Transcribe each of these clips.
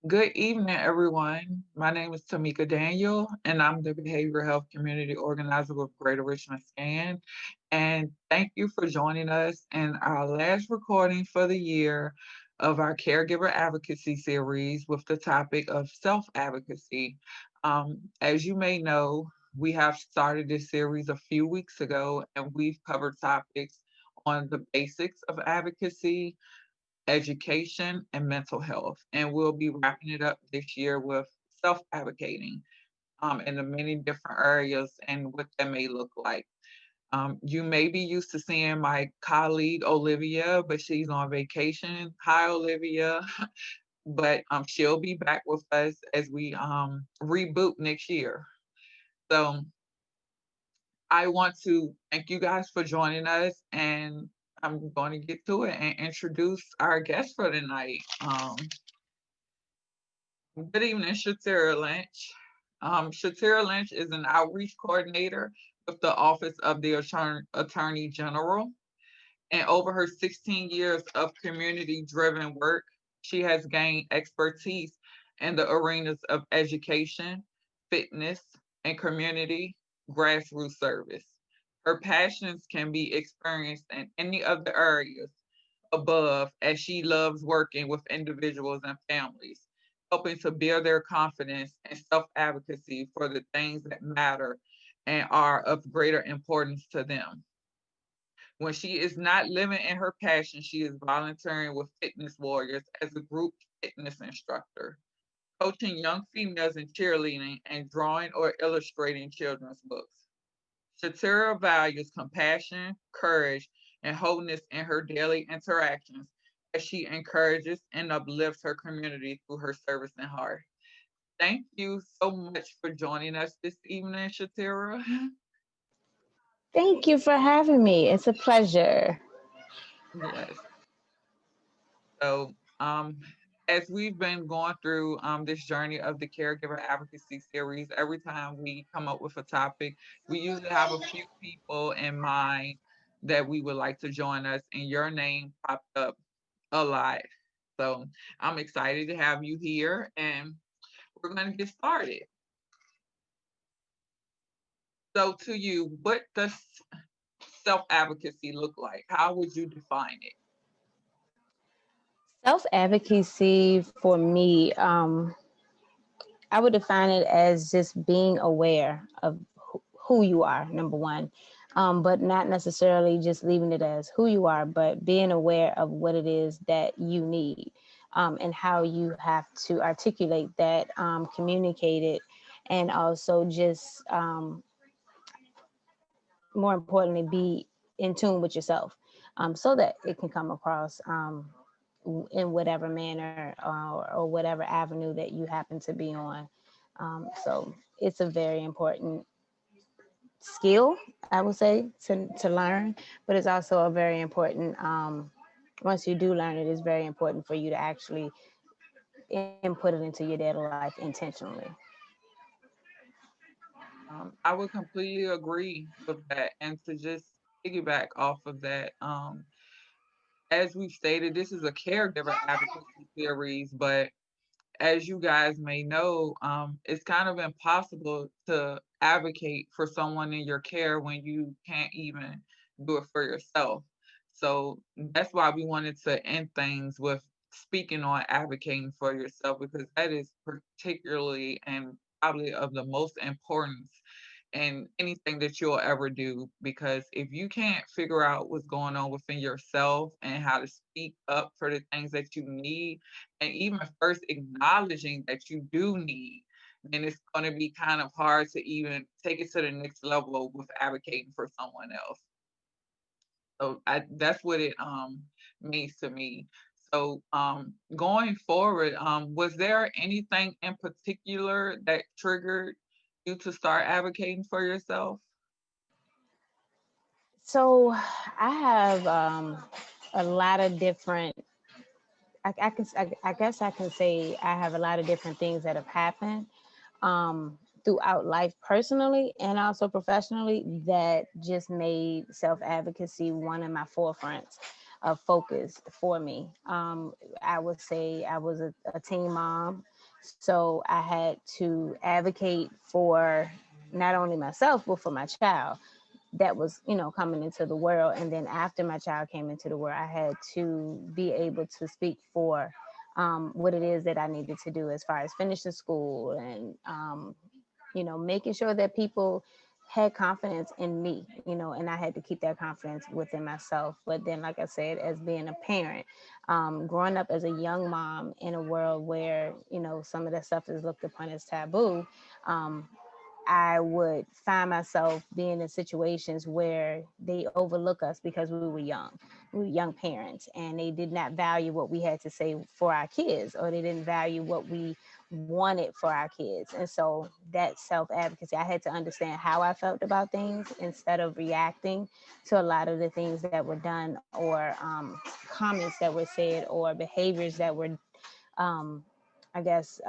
Good evening, everyone. My name is Tamika Daniel, and I'm the Behavioral Health Community Organizer with Greater Richmond SCAN. And thank you for joining us in our last recording for the year of our Caregiver Advocacy series with the topic of self advocacy. As you may know, we have started this series a few weeks ago, and we've covered topics on the basics of advocacy, education, and mental health. And we'll be wrapping it up this year with self advocating in the many different areas and what that may look like. You may be used to seeing my colleague Olivia, but she's on vacation. Hi, Olivia. But she'll be back with us as we reboot next year. So I want to thank you guys for joining us, and I'm going to get to it and introduce our guest for tonight. Good evening, Shirtiera Lynch. Shirtiera Lynch is an outreach coordinator with the Office of the Attorney General. And over her 16 years of community driven work, she has gained expertise in the arenas of education, fitness, and community grassroots service. Her passions can be experienced in any of the areas above, as she loves working with individuals and families, helping to build their confidence and self advocacy for the things that matter and are of greater importance to them. When she is not living in her passion, she is volunteering with Fitness Warriors as a group fitness instructor, coaching young females in cheerleading and drawing or illustrating children's books. Shirtiera values compassion, courage, and wholeness in her daily interactions as she encourages and uplifts her community through her service and heart. Thank you so much for joining us this evening, Shirtiera. Thank you for having me. It's a pleasure. Yes. So, as we've been going through this journey of the caregiver advocacy series, every time we come up with a topic, we usually have a few people in mind that we would like to join us, and your name popped up a lot. So, I'm excited to have you here, and we're going to get started. So, to you, what does self advocacy look like? How would you define it? Self advocacy for me, I would define it as just being aware of who you are, number one, but not necessarily just leaving it as who you are, but being aware of what it is that you need, and how you have to articulate that, communicate it, and also just more importantly, be in tune with yourself, so that it can come across in whatever manner, or whatever avenue that you happen to be on. So it's a very important skill, I would say, to learn, but it's also a very important, once you do learn it, it's very important for you to actually input it into your daily life intentionally. I would completely agree with that. And to just piggyback off of that, as we've stated, this is a caregiver advocacy series, but as you guys may know, it's kind of impossible to advocate for someone in your care when you can't even do it for yourself. So that's why we wanted to end things with speaking on advocating for yourself, because that is particularly and probably of the most importance in anything that you'll ever do. Because if you can't figure out what's going on within yourself and how to speak up for the things that you need, and even first acknowledging that you do need, then it's going to be kind of hard to even take it to the next level with advocating for someone else. So that's what it means to me. So going forward, was there anything in particular that triggered you to start advocating for yourself? So I have a lot of different. I guess I can say I have a lot of different things that have happened, throughout life, personally and also professionally, that just made self advocacy one of my forefronts of focus for me. I would say I was a teen mom, So I had to advocate for not only myself, but for my child that was, coming into the world. And then after my child came into the world, I had to be able to speak for what it is that I needed to do as far as finishing school and, making sure that people had confidence in me, and I had to keep that confidence within myself. But then, like I said, as being a parent, growing up as a young mom in a world where, some of that stuff is looked upon as taboo, um, I would find myself being in situations where they overlook us because we were young. We were young parents, and they did not value what we had to say for our kids, or they didn't value what we wanted for our kids. And so that self advocacy, I had to understand how I felt about things instead of reacting to a lot of the things that were done, or comments that were said, or behaviors that were, um, I guess,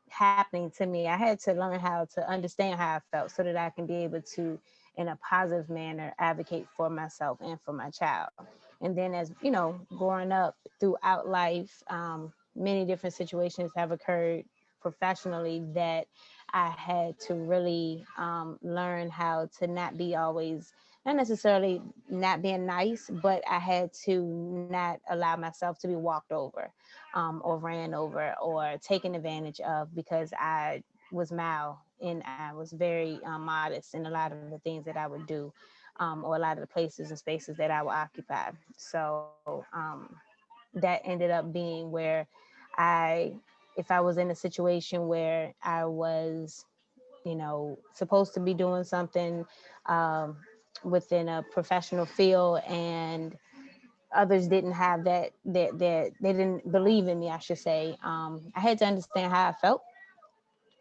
happening to me. I had to learn how to understand how I felt so that I can be able to, in a positive manner, advocate for myself and for my child. And then, as growing up throughout life, many different situations have occurred professionally that I had to really learn how to not be always, not necessarily not being nice, but I had to not allow myself to be walked over, or ran over or taken advantage of because I was mal and I was very modest in a lot of the things that I would do, or a lot of the places and spaces that I would occupy. So that ended up being where I, if I was in a situation where I was, supposed to be doing something um, within a professional field, and others didn't have that they didn't believe in me, I should say, I had to understand how I felt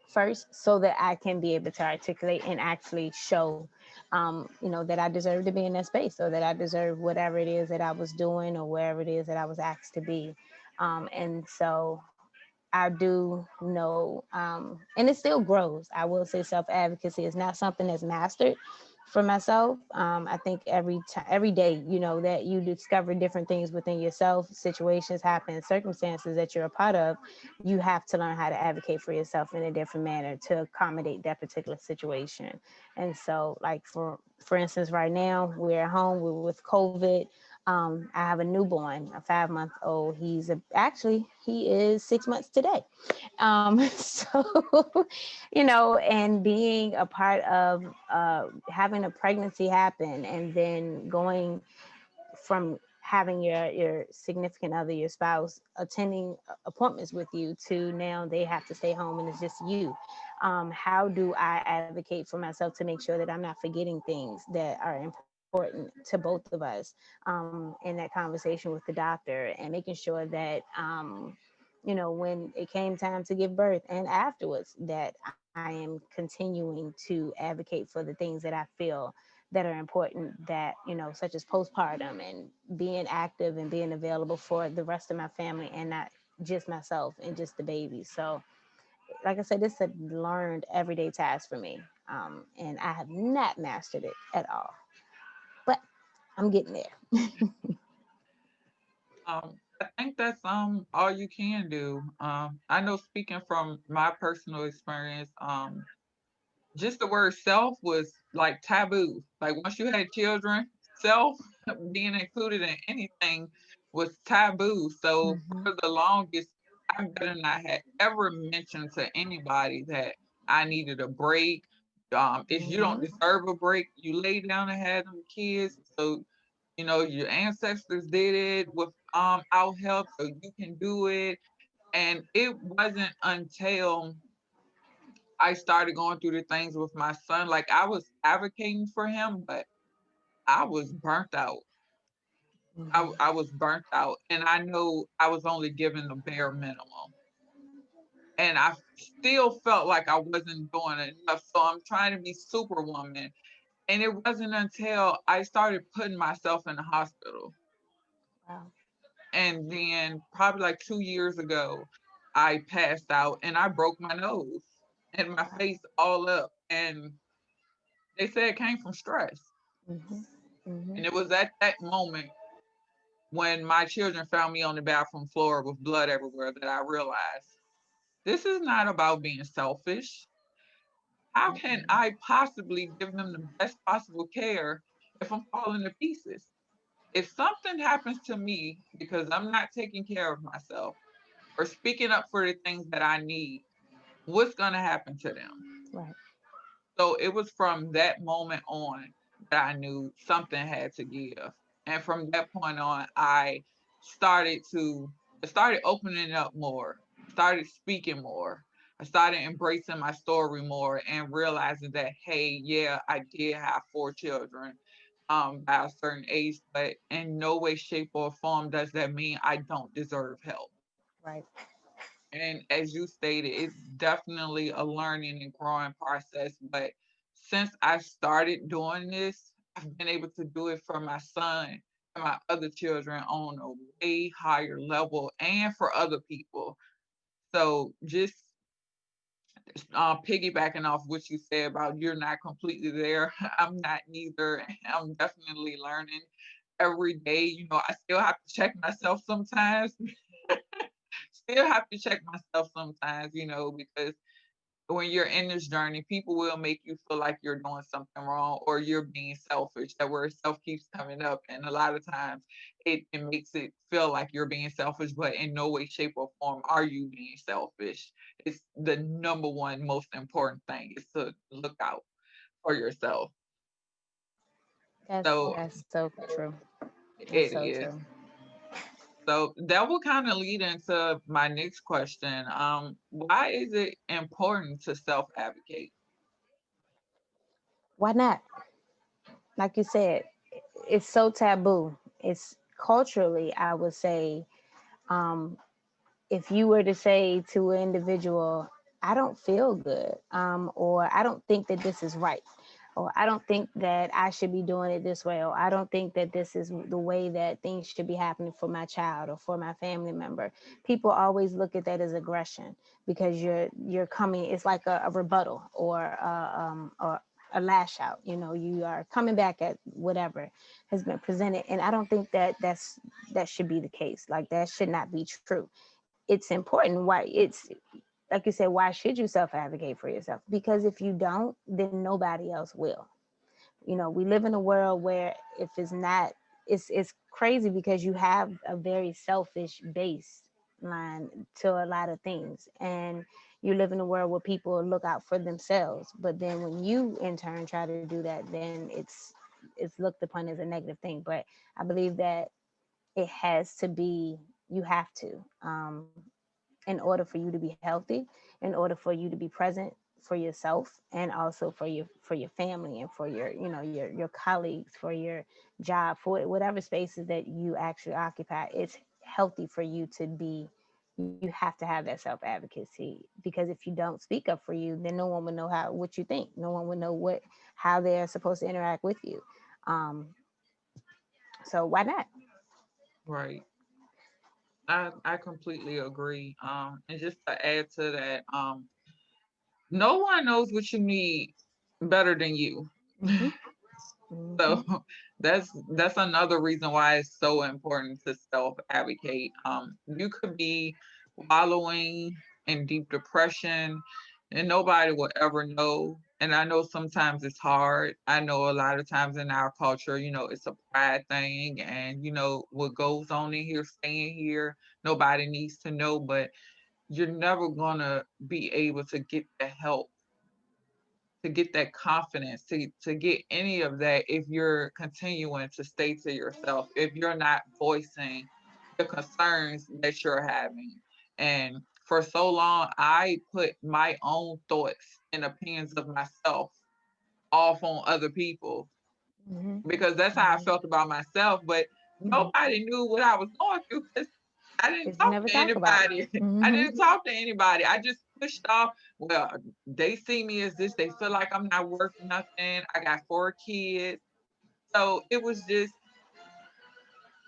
first so that I can be able to articulate and actually show, that I deserve to be in that space, or that I deserve whatever it is that I was doing or wherever it is that I was asked to be. And so I do know, and it still grows. I will say self-advocacy is not something that's mastered for myself. I think every day, that you discover different things within yourself, situations happen, circumstances that you're a part of, you have to learn how to advocate for yourself in a different manner to accommodate that particular situation. And so, like for instance, right now we're at home, we're with COVID. I have a newborn, a 5-month old. Actually, he is 6 months today. So, and being a part of having a pregnancy happen, and then going from having your significant other, your spouse, attending appointments with you, to now they have to stay home and it's just you. How do I advocate for myself to make sure that I'm not forgetting things that are important to both of us, in that conversation with the doctor, and making sure that, when it came time to give birth and afterwards, that I am continuing to advocate for the things that I feel that are important, that, such as postpartum and being active and being available for the rest of my family, and not just myself and just the baby. So, like I said, this is a learned everyday task for me. And I have not mastered it at all, but I'm getting there. I think that's all you can do. I know, speaking from my personal experience, just the word self was like taboo. Like, once you had children, self being included in anything was taboo. So Mhm. for the longest, I better not have ever mentioned to anybody that I needed a break. If you don't Mhm. deserve a break, you lay down and have them kids. So, your ancestors did it without help, so you can do it. And it wasn't until I started going through the things with my son, like, I was advocating for him, but I was burnt out. Mhm. I was burnt out, and I know I was only given the bare minimum. And I still felt like I wasn't doing enough. So I'm trying to be superwoman. And it wasn't until I started putting myself in the hospital. Wow. And then, probably like 2 years ago, I passed out and I broke my nose and my Wow. face all up. And they said it came from stress. Mhm. Mhm. And it was at that moment, when my children found me on the bathroom floor with blood everywhere, that I realized, This is not about being selfish. How can Mm-mm. I possibly give them the best possible care if I'm falling to pieces? If something happens to me because I'm not taking care of myself or speaking up for the things that I need, what's going to happen to them? Right. So it was from that moment on that I knew something had to give. And from that point on, started to I started opening up more, started speaking more. I started embracing my story more and realizing that, hey, yeah, I did have four children by a certain age, but in no way, shape, or form does that mean I don't deserve help. Right. And as you stated, it's definitely a learning and growing process. But since I started doing this, I've been able to do it for my son and my other children on a way higher level and for other people. So just piggybacking off what you said about you're not completely there, I'm not neither. I'm definitely learning every day. I still have to check myself sometimes. Still have to check myself sometimes, because when you're in this journey, people will make you feel like you're doing something wrong or you're being selfish. That word self keeps coming up. And a lot of times it makes it feel like you're being selfish, but in no way, shape, or form are you being selfish. It's the number one most important thing is to look out for yourself. So That's so true. That's it so is. true. So that will kind of lead into my next question. Why is it important to self advocate? Why not? Like you said, it's so taboo. It's culturally, I would say, um, if you were to say to an individual, I don't feel good, or I don't think that this is right, or I don't think that I should be doing it this way, or I don't think that this is the way that things should be happening for my child or for my family member. People always look at that as aggression because you're coming. It's like a rebuttal or a lash out. You are coming back at whatever has been presented, and I don't think that that should be the case. Like that should not be true. It's important. Why it's like you said, why should you self-advocate for yourself? Because if you don't, then nobody else will. We live in a world where if it's not, it's crazy because you have a very selfish baseline to a lot of things, and you live in a world where people look out for themselves, but then when you in turn try to do that, then it's looked upon as a negative thing. But I believe that it has to be, you have to, in order for you to be healthy, in order for you to be present for yourself, and also for your family, and for your colleagues, for your job, for whatever spaces that you actually occupy. It's healthy for you to be, you have to have that self-advocacy, because if you don't speak up for you, then no one would know how what you think. No one would know how they're supposed to interact with you. um so why not? Right. I completely agree. And just to add to that, no one knows what you need better than you. Hmm. Hmm. So that's another reason why it's so important to self advocate. You could be wallowing in deep depression, and nobody will ever know. And I know sometimes it's hard. I know a lot of times in our culture, it's a pride thing, and what goes on in here, staying here, nobody needs to know. But you're never gonna be able to get the help, to get that confidence, to get any of that if you're continuing to stay to yourself, if you're not voicing the concerns that you're having. And for so long, I put my own thoughts and opinions of myself off on other people Hmm. because that's how I Hmm. felt about myself. But nobody knew what I was going through because I didn't Because you talk never to talk about it. anybody. I Hmm. didn't talk to anybody. I just pushed off. Well, they see me as this. They feel like I'm not worth nothing. I got four kids. So it was just,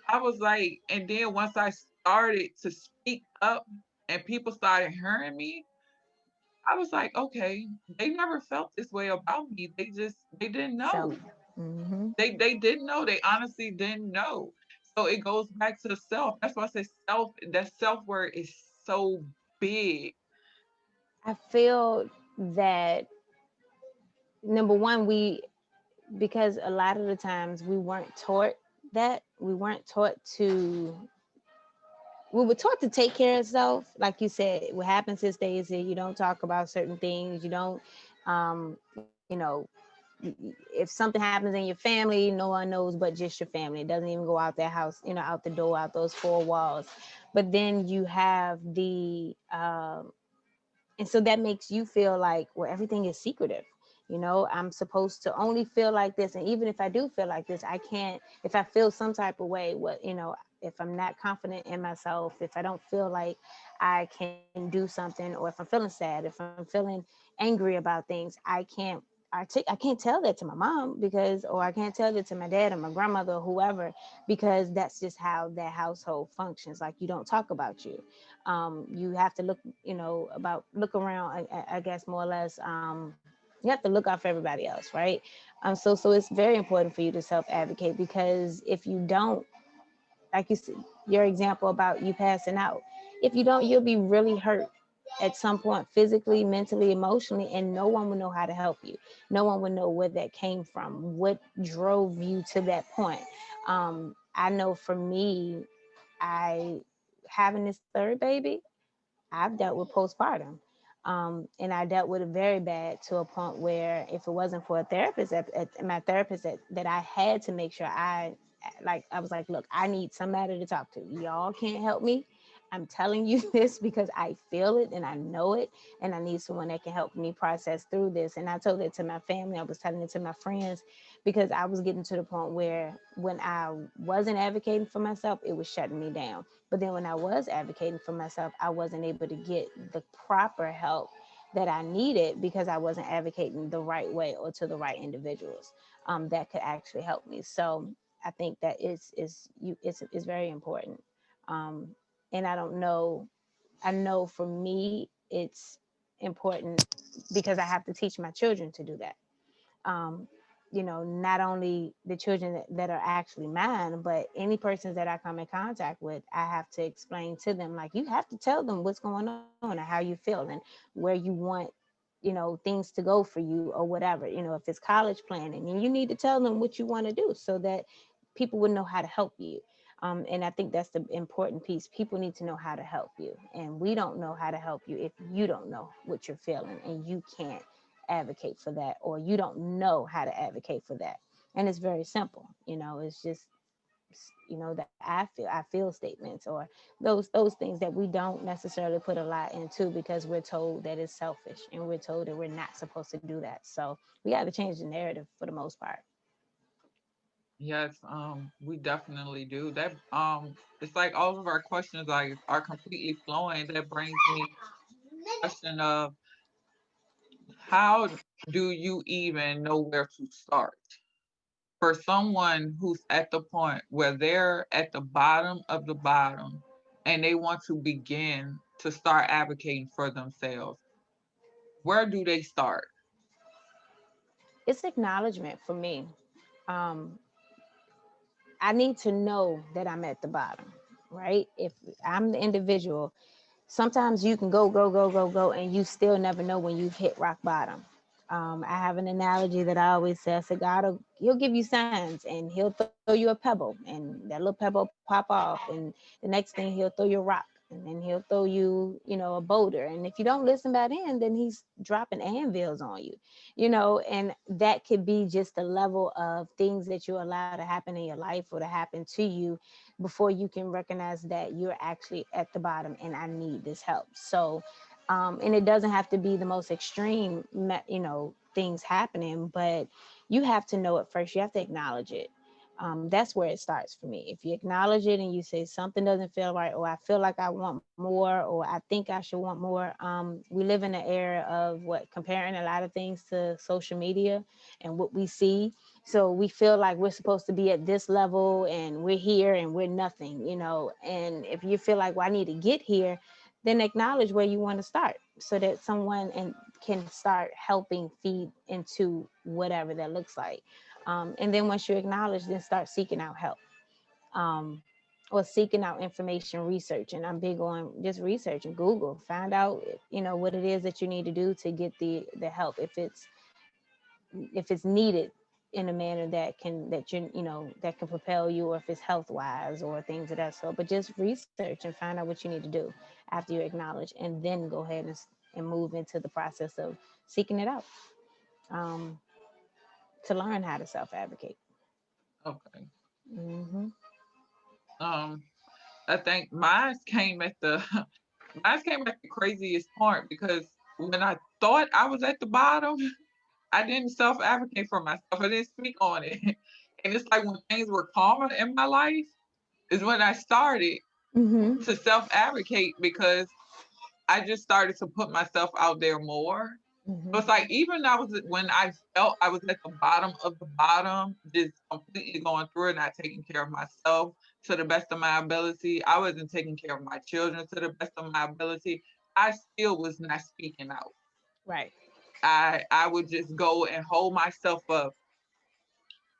I was like, and then once I started to speak up and people started hearing me, I was like, okay, they never felt this way about me. They didn't Self. know. Hmm. They didn't know. They honestly didn't know. So it goes back to self. That's why I say self. That self word is so big I feel that number one, because a lot of the times we weren't taught that. We were taught to take care of self. Like you said, what happens these days is you don't talk about certain things. You don't, you know, if something happens in your family, no one knows but just your family. It doesn't even go out that house, out the door, out those four walls. But then you have and so that makes you feel like, well, everything is secretive. I'm supposed to only feel like this, and even if I do feel like this, I can't. If I feel some type of way, if I'm not confident in myself, if I don't feel like I can do something, or if I'm feeling sad, if I'm feeling angry about things, I can't tell that to my mom, or I can't tell that to my dad or my grandmother or whoever, because that's just how that household functions. Like, you don't talk about you. You have to look around, I guess, more or less. You have to look out for everybody else, right? So it's very important for you to self advocate, because if you don't, like you said, your example about you passing out, if you don't, you'll be really hurt at some point, physically, mentally, emotionally, and no one will know how to help you. No one will know where that came from, what drove you to that point. I know for me, I having this third baby, I've dealt with postpartum. And I dealt with it very bad, to a point where if it wasn't for a therapist, my therapist, that I had to make sure I was like, look, I need somebody to talk to. Y'all can't help me. I'm telling you this because I feel it and I know it, and I need someone that can help me process through this. And I told it to my family. I was telling it to my friends, because I was getting to the point where when I wasn't advocating for myself, it was shutting me down. But then when I was advocating for myself, I wasn't able to get the proper help that I needed, because I wasn't advocating the right way or to the right individuals that could actually help me. So I think that it's very important. Um, and I don't know. I know for me, it's important because I have to teach my children to do that. um, not only the children that are actually mine, but any persons that I come in contact with, I have to explain to them, like, you have to tell them what's going on and how you feel and where you want, things to go for you or whatever. If it's college planning, and you need to tell them what you want to do, so that people would know how to help you. And I think that's the important piece. People need to know how to help you. And we don't know how to help you if you don't know what you're feeling and you can't advocate for that, or you don't know how to advocate for that. And it's very simple. It's just, the I feel statements, or those things that we don't necessarily put a lot into, because we're told that it's selfish and we're told that we're not supposed to do that. So we got to change the narrative for the most part. Yes, we definitely do. That it's like all of our questions are completely flowing. That brings me to the question of, how do you even know where to start? For someone who's at the point where they're at the bottom of the bottom and they want to begin to start advocating for themselves, where do they start? It's acknowledgement for me. um, I need to know that I'm at the bottom, right? If I'm the individual, sometimes you can go, go, go, go, go, and you still never know when you've hit rock bottom. I have an analogy that I always say. I said, he'll give you signs, and he'll throw you a pebble, and that little pebble pop off, and the next thing he'll throw you a rock, and then he'll throw you, a boulder. And if you don't listen by then he's dropping anvils on you, and that could be just a level of things that you allow to happen in your life or to happen to you before you can recognize that you're actually at the bottom and I need this help. So, and it doesn't have to be the most extreme, things happening, but you have to know it first. You have to acknowledge it. That's where it starts for me. If you acknowledge it and you say something doesn't feel right, or I feel like I want more, or I think I should want more. We live in an era of comparing a lot of things to social media and what we see. So we feel like we're supposed to be at this level and we're here and we're nothing, And if you feel like, well, I need to get here, then acknowledge where you want to start, so that someone can start helping feed into whatever that looks like. And then once you acknowledge, then start seeking out help. Um, or seeking out information, research. And I'm big on just research and Google, find out, what it is that you need to do to get the help, if it's needed in a manner that can propel you, or if it's health wise or things of that sort. But just research and find out what you need to do after you acknowledge, and then go ahead and move into the process of seeking it out, um, to learn how to self-advocate. Okay. Hmm. Um, I think mine came at the mine came at the craziest part because when I thought I was at the bottom, I didn't self-advocate for myself. I didn't speak on it. And it's like when things were calmer in my life is when I started Hmm. to self-advocate because I just started to put myself out there more. So it's Hmm. like even I was when I felt I was at the bottom of the bottom, just completely going through it, not taking care of myself to the best of my ability. I wasn't taking care of my children to the best of my ability. I still was not speaking out. Right. I would just go and hold myself up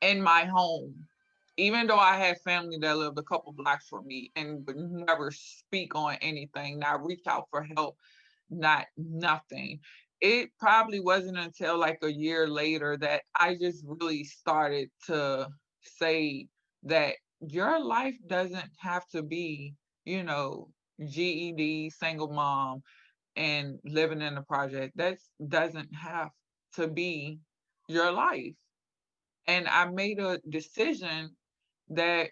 in my home, even though I had family that lived a couple blocks from me and would never speak on anything, not reach out for help, not nothing. It probably wasn't until like a year later that I just really started to say that your life doesn't have to be, you know, GED, single mom, and living in a project. That doesn't have to be your life. And I made a decision that,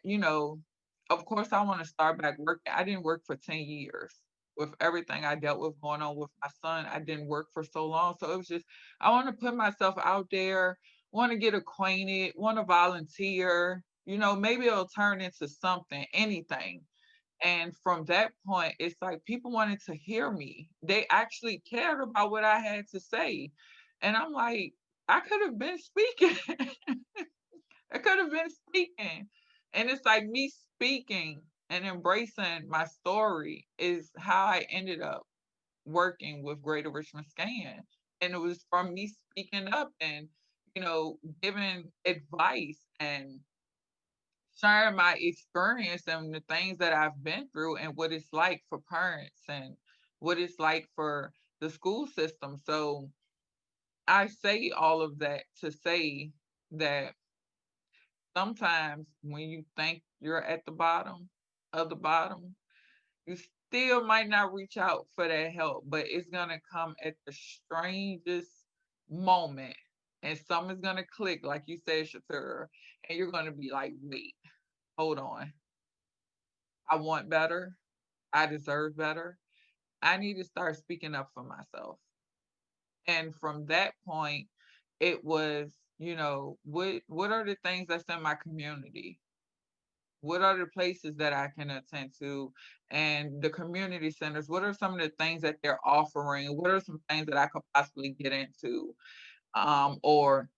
of course, I want to start back working. I didn't work for 10 years with everything I dealt with going on with my son. I didn't work for so long. So it was just, I want to put myself out there, want to get acquainted, want to volunteer. Maybe it'll turn into something, anything. And from that point, it's like people wanted to hear me. They actually cared about what I had to say. And I'm like, I could have been speaking. I could have been speaking. And it's like me speaking and embracing my story is how I ended up working with Greater Richmond Scan. And it was from me speaking up and, giving advice and sharing my experience and the things that I've been through and what it's like for parents and what it's like for the school system. So I say all of that to say that sometimes when you think you're at the bottom of the bottom, you still might not reach out for that help, but it's going to come at the strangest moment and something's going to click, like you said, Shirtiera, and you're going to be like, wait, hold on. I want better. I deserve better. I need to start speaking up for myself. And from that point, it was, what are the things that's in my community? What are the places that I can attend to? And the community centers, what are some of the things that they're offering? What are some things that I could possibly get into? Or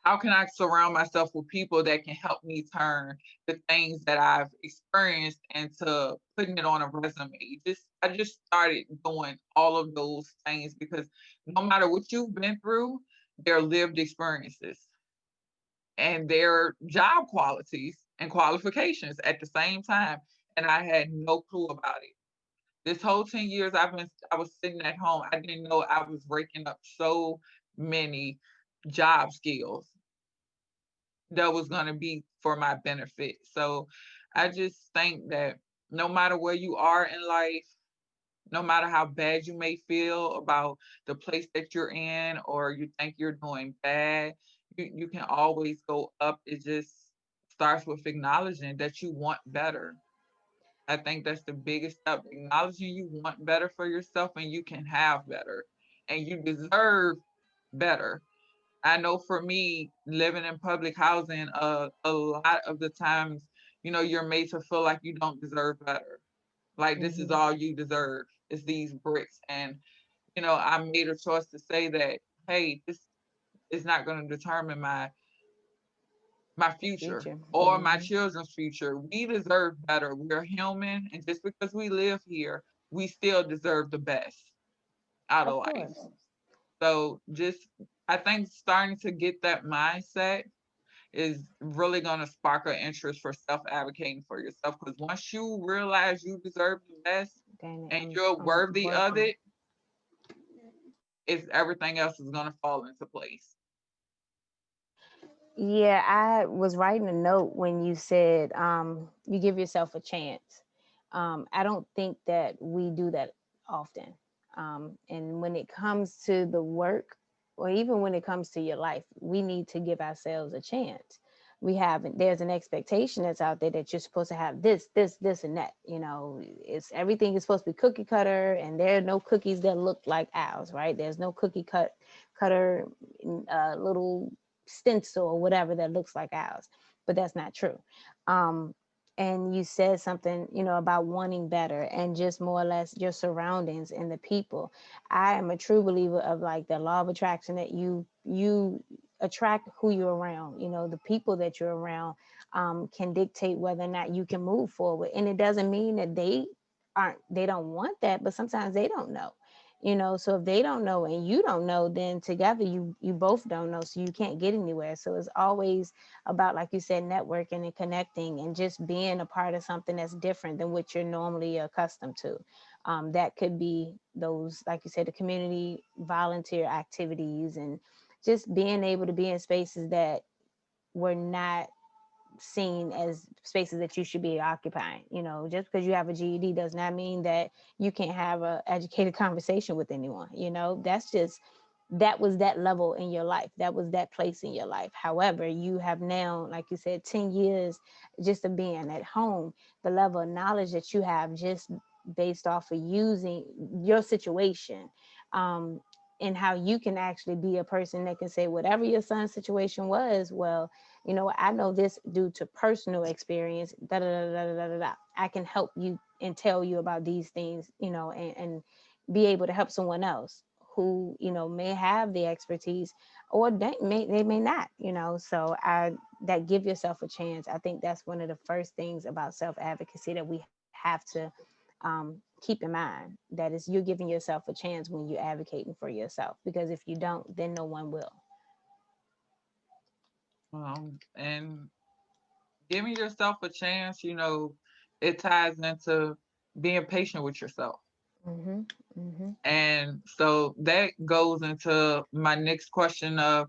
how can I surround myself with people that can help me turn the things that I've experienced into putting it on a resume? I just started doing all of those things because no matter what you've been through, they're lived experiences and their job qualities and qualifications at the same time. And I had no clue about it. This whole 10 years I was sitting at home. I didn't know I was raking up so many job skills that was going to be for my benefit. So I just think that no matter where you are in life, no matter how bad you may feel about the place that you're in or you think you're doing bad, you can always go up. It just starts with acknowledging that you want better. I think that's the biggest step, acknowledging you want better for yourself and you can have better and you deserve better. I know for me, living in public housing, a lot of the times, you're made to feel like you don't deserve better. Like this is Hmm. all you deserve is these bricks. And, I made a choice to say that, hey, this is not going to determine my future Future. or my Hmm. children's future. We deserve better. We're human. And just because we live here, we still deserve the best out Of of life. course. So just I think starting to get that mindset is really going to spark an interest for self advocating for yourself. Because once you realize you deserve the best Dang it, and you're I'm worthy of working. it, it's everything else is going to fall into place. Yeah, I was writing a note when you said you give yourself a chance. I don't think that we do that often. And when it comes to the work, or even when it comes to your life, we need to give ourselves a chance. There's an expectation that's out there that you're supposed to have this, and that. It's everything is supposed to be cookie cutter, and there are no cookies that look like ours, right? There's no cutter little stencil or whatever that looks like ours, but that's not true. um and you said something, about wanting better and just more or less your surroundings and the people. I am a true believer of like the law of attraction, that you attract who you're around. The people that you're around can dictate whether or not you can move forward, and it doesn't mean that they don't want that, but sometimes they don't know. So if they don't know and you don't know, then together you both don't know, so you can't get anywhere. So it's always about, like you said, networking and connecting and just being a part of something that's different than what you're normally accustomed to. That could be those, like you said, the community volunteer activities, and just being able to be in spaces that were not seen as spaces that you should be occupying. Just because you have a GED does not mean that you can't have a educated conversation with anyone. That's just, that was that level in your life, that was that place in your life. However, you have now, like you said, 10 years just of being at home, the level of knowledge that you have just based off of using your situation, um, and how you can actually be a person that can say whatever your son's situation was, well, I know this due to personal experience, da da da da da da da. I can help you and tell you about these things, and be able to help someone else who, may have the expertise, or they may not, So that give yourself a chance. I think that's one of the first things about self advocacy that we have to keep in mind. That is, you're giving yourself a chance when you're advocating for yourself, because if you don't, then no one will. And giving yourself a chance, it ties into being patient with yourself. Mm-hmm. Mm-hmm. And so that goes into my next question of,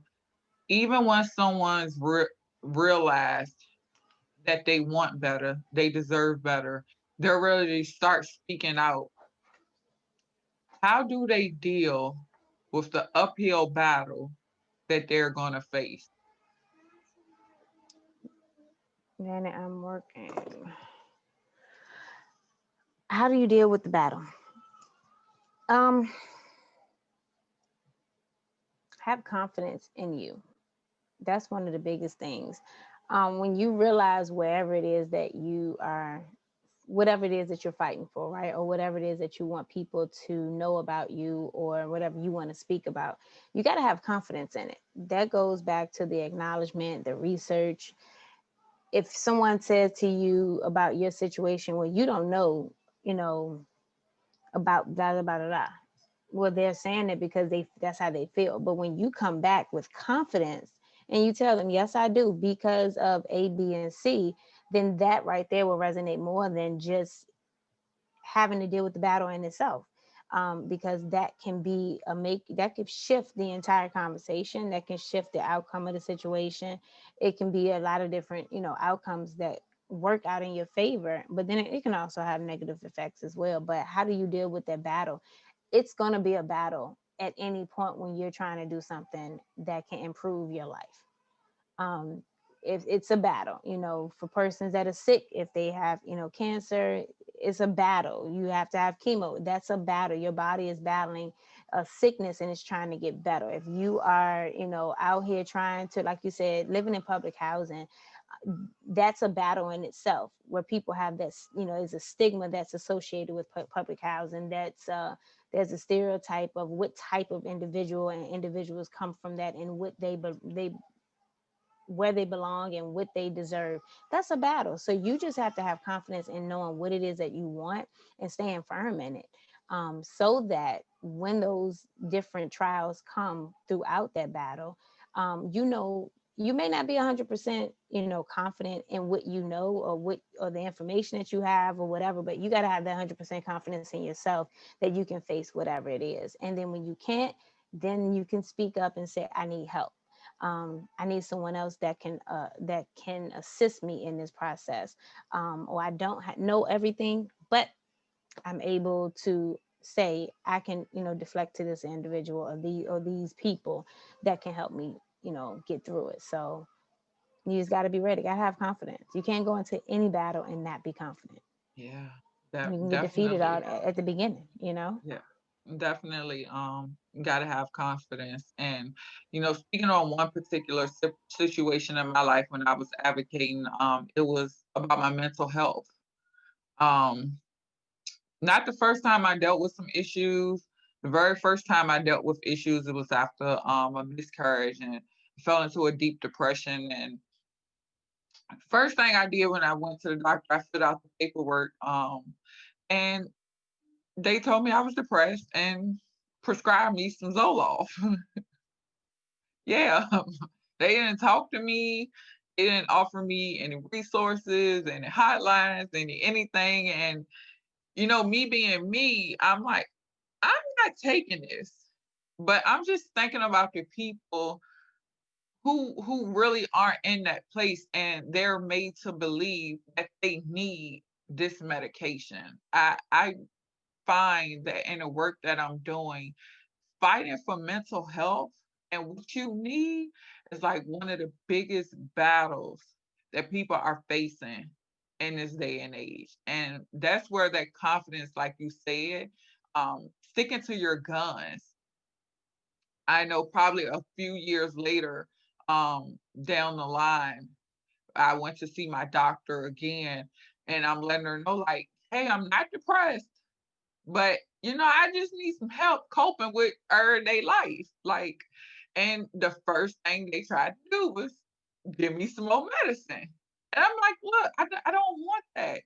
even when someone's realized that they want better, they deserve better, they're ready to start speaking out. How do they deal with the uphill battle that they're going to face? Then I'm working. How do you deal with the battle? Um, have confidence in you. That's one of the biggest things. When you realize wherever it is that you are, whatever it is that you're fighting for, right? Or whatever it is that you want people to know about you, or whatever you want to speak about, you got to have confidence in it. That goes back to the acknowledgement, the research. If someone says to you about your situation where you don't know, you know, about blah blah blah blah, blah, well, they're saying it because that's how they feel. But when you come back with confidence and you tell them, yes, I do, because of A, B, and C, then that right there will resonate more than just having to deal with the battle in itself. Because that can be that could shift the entire conversation, that can shift the outcome of the situation. It can be a lot of different, outcomes that work out in your favor, but then it can also have negative effects as well. But how do you deal with that battle? It's going to be a battle at any point when you're trying to do something that can improve your life. um, if it's a battle, for persons that are sick, if they have, cancer, it's a battle. You have to have chemo. That's a battle. Your body is battling a sickness and it's trying to get better. If you are, out here trying to, like you said, living in public housing, that's a battle in itself, where people have this, is a stigma that's associated with public housing. There's a stereotype of what type of individual, and individuals come from that, and what they where they belong and what they deserve. That's a battle. So you just have to have confidence in knowing what it is that you want and staying firm in it. So that when those different trials come throughout that battle, you know you may not be 100%, confident in what you know, or the information that you have or whatever, but you got to have that 100% confidence in yourself that you can face whatever it is. And then when you can't, then you can speak up and say, I need help. I need someone else that can assist me in this process. Or I don't know everything, but I'm able to say I can, deflect to this individual or these people that can help me, get through it. So you just got to be ready. Got to have confidence. You can't go into any battle and not be confident. Yeah, You can get defeated definitely. out at the beginning. Yeah, definitely. Got to have confidence. And, speaking on one particular situation in my life when I was advocating, it was about my mental health. Um, Not the first time I dealt with some issues. The very first time I dealt with issues, it was after a miscarriage, and I fell into a deep depression. And first thing I did when I went to the doctor, I filled out the paperwork, and they told me I was depressed and prescribed me some Zoloft. Yeah, they didn't talk to me. They didn't offer me any resources, any hotlines, anything. And me being me, I'm like, I'm not taking this. But I'm just thinking about the people who really aren't in that place, and they're made to believe that they need this medication. I find that in the work that I'm doing, fighting for mental health and what you need is like one of the biggest battles that people are facing in this day and age. And that's where that confidence, like you said, sticking to your guns. I know probably a few years later, down the line, I went to see my doctor again, and I'm letting her know, like, hey, I'm not depressed, but I just need some help coping with everyday life. Like, and the first thing they tried to do was give me some more medicine. And I'm like, look, I don't want that.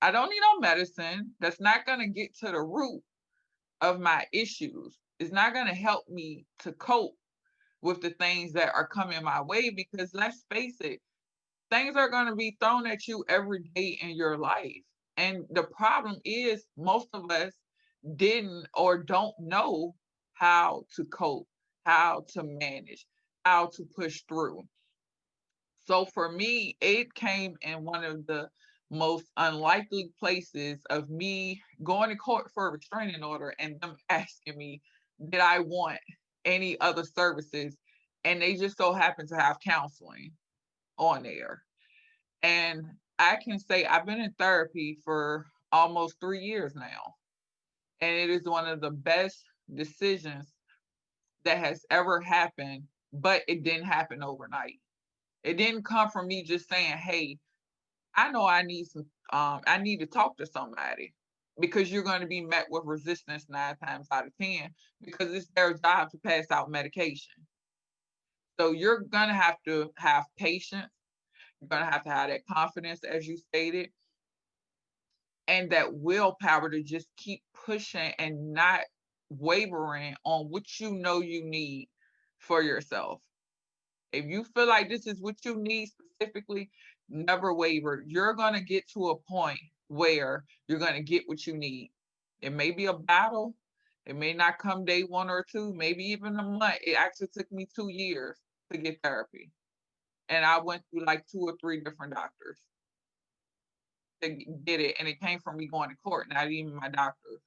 I don't need no medicine. That's not going to get to the root of my issues. It's not going to help me to cope with the things that are coming my way, because let's face it, things are going to be thrown at you every day in your life. And the problem is, most of us didn't or don't know how to cope, how to manage, how to push through. So for me, it came in one of the most unlikely places of me going to court for a restraining order and them asking me, did I want any other services? And they just so happen to have counseling on there. And I can say I've been in therapy for almost 3 years now. And it is one of the best decisions that has ever happened, but it didn't happen overnight. It didn't come from me just saying, hey, I know I need to talk to somebody, because you're going to be met with resistance 9 times out of 10, because it's their job to pass out medication. So you're going to have patience. You're going to have that confidence, as you stated, and that willpower to just keep pushing and not wavering on what you know you need for yourself. If you feel like this is what you need specifically, never waver. You're going to get to a point where you're going to get what you need. It may be a battle. It may not come day one or two, maybe even a month. It actually took me 2 years to get therapy. And I went through like 2 or 3 different doctors to get it. And it came from me going to court, not even my doctor,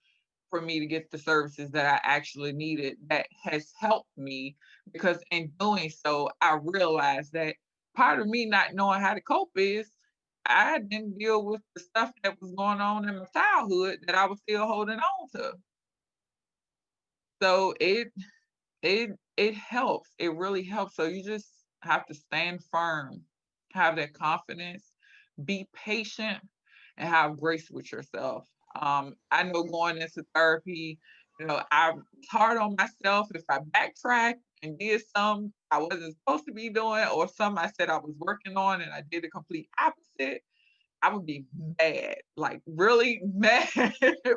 for me to get the services that I actually needed. That has helped me, because in doing so, I realized that part of me not knowing how to cope is I didn't deal with the stuff that was going on in my childhood that I was still holding on to. So it helps. It really helps. So you just have to stand firm, have that confidence, be patient, and have grace with yourself. I know going into therapy, I was hard on myself if I backtracked and did some I wasn't supposed to be doing, or some I said I was working on and I did the complete opposite. I would be mad, like really mad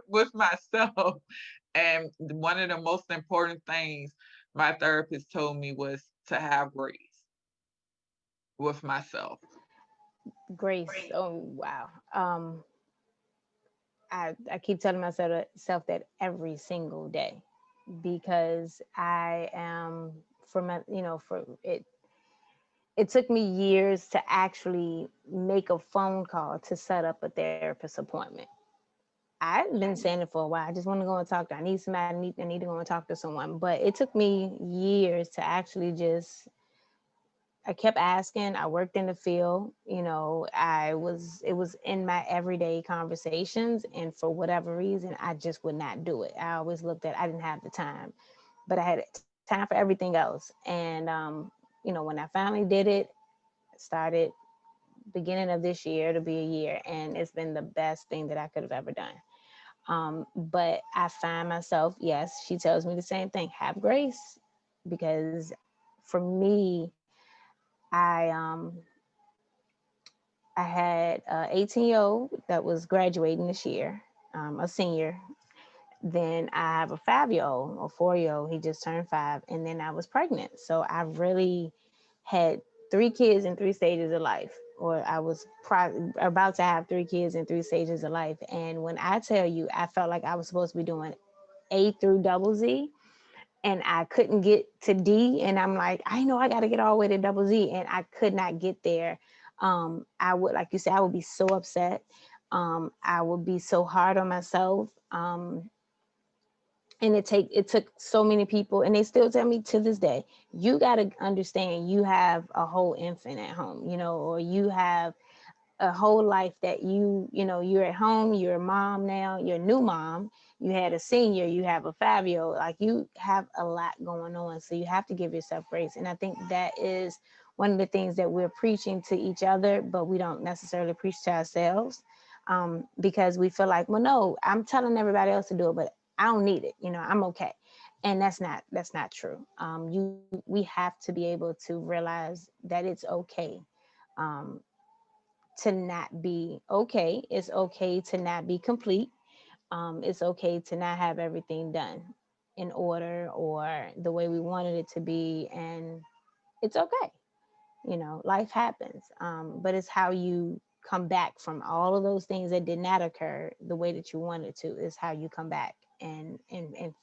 with myself. And one of the most important things my therapist told me was to have grace. with myself. Grace. Oh wow. I keep telling myself that every single day, because I am, for my, for it, it took me years to actually make a phone call to set up a therapist appointment. I've been saying it for a while. I just want to go and talk to. I need somebody. I need to go and talk to someone. But it took me years to actually just. I kept asking. I worked in the field. It was in my everyday conversations, and for whatever reason, I just would not do it. I always looked at. I didn't have the time, but I had time for everything else. And when I finally did it, started beginning of this year to be a year, and it's been the best thing that I could have ever done. But I find myself, yes, she tells me the same thing, have grace, because for me, I um I had a 18-year-old that was graduating this year, a senior. Then I have a 5-year-old or 4-year-old. He just turned 5, and then I was pregnant. So I really had 3 kids in 3 stages of life, or I was about to have 3 kids in 3 stages of life. And when I tell you, I felt like I was supposed to be doing A through double Z, and I couldn't get to D. And I'm like, I know I got to get all the way to double Z, and I could not get there. I would, like you said, I would be so upset. I would be so hard on myself. And it took so many people, and they still tell me to this day, you got to understand, you have a whole infant at home, or you have a whole life that you're at home, you're a mom now, you're a new mom, you had a senior, you have a 5-year-old, like you have a lot going on, so you have to give yourself grace. And I think that is one of the things that we're preaching to each other, but we don't necessarily preach to ourselves, because we feel like, well, no, I'm telling everybody else to do it, but I don't need it, I'm okay. And that's not true. We have to be able to realize that it's okay, um, to not be okay. It's okay to not be complete. It's okay to not have everything done in order or the way we wanted it to be. And it's okay. Life happens. But it's how you come back from all of those things that did not occur the way that you wanted to, is how you come back and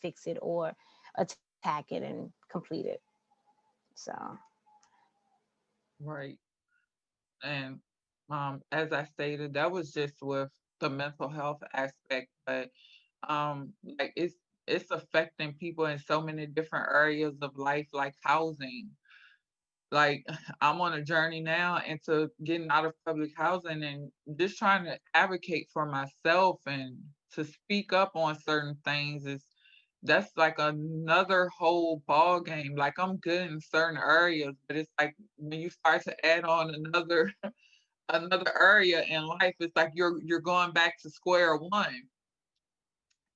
fix it or attack it and complete it. So, Right. And as I stated, that was just with the mental health aspect, but like it's affecting people in so many different areas of life, like housing. Like I'm on a journey now into getting out of public housing and just trying to advocate for myself and to speak up on certain things is that's like another whole ball game. Like I'm good in certain areas, but it's like when you start to add on another area in life, it's like you're going back to square one.